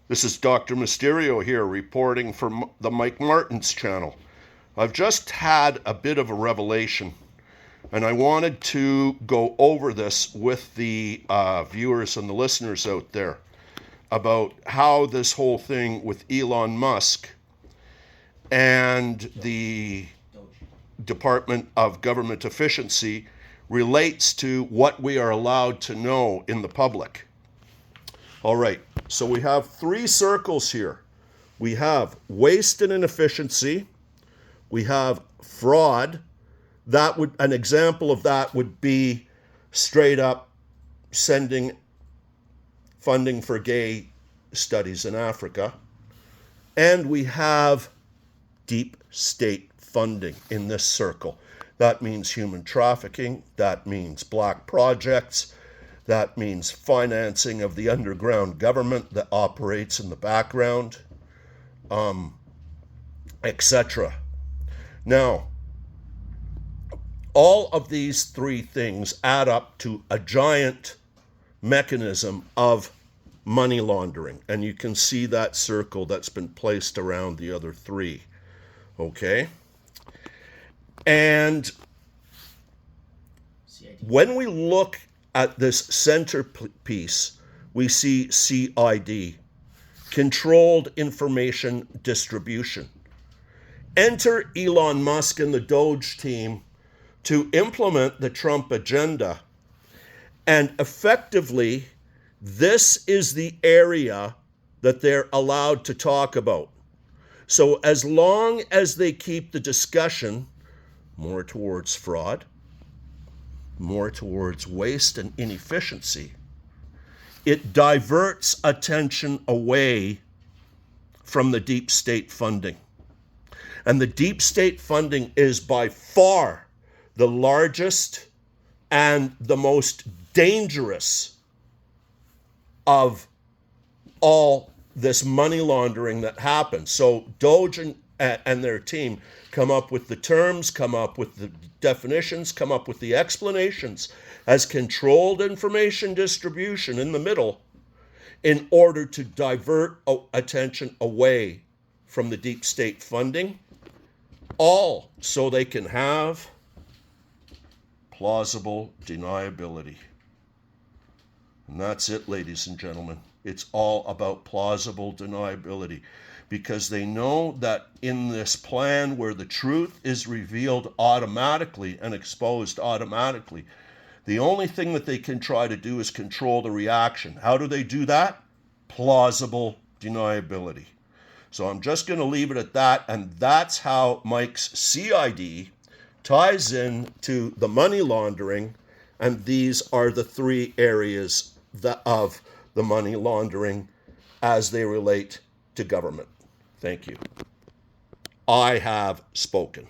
This is Dr. Mysterio here reporting from the Mike Martin's channel. I've just had a bit of a revelation, and I wanted to go over this with the viewers and the listeners out there about how this whole thing with Elon Musk and the Department of Government Efficiency relates to what we are allowed to know in the public. All right, so we have three circles here. We have waste and inefficiency. We have fraud. An example of that would be straight up sending funding for gay studies in Africa. And we have deep state funding in this circle. That means human trafficking. That means black projects. That means financing of the underground government that operates in the background, etc. Now, all of these three things add up to a giant mechanism of money laundering. And you can see that circle that's been placed around the other three. Okay? And when we look at this centerpiece, we see CID, Controlled Information Distribution. Enter Elon Musk and the Doge team to implement the Trump agenda. And effectively, this is the area that they're allowed to talk about. So as long as they keep the discussion more towards fraud, more towards waste and inefficiency, it diverts attention away from the deep state funding. And the deep state funding is by far the largest and the most dangerous of all this money laundering that happens. So Doge and their team come up with the terms, come up with the definitions, come up with the explanations as controlled information distribution in the middle in order to divert attention away from the deep state funding, all so they can have plausible deniability. And that's it, ladies and gentlemen. It's all about plausible deniability, because they know that in this plan where the truth is revealed automatically and exposed automatically, the only thing that they can try to do is control the reaction. How do they do that? Plausible deniability. So I'm just going to leave it at that, and that's how Mike's CID ties in to the money laundering, and these are the three areas of the money laundering as they relate to government. Thank you. I have spoken.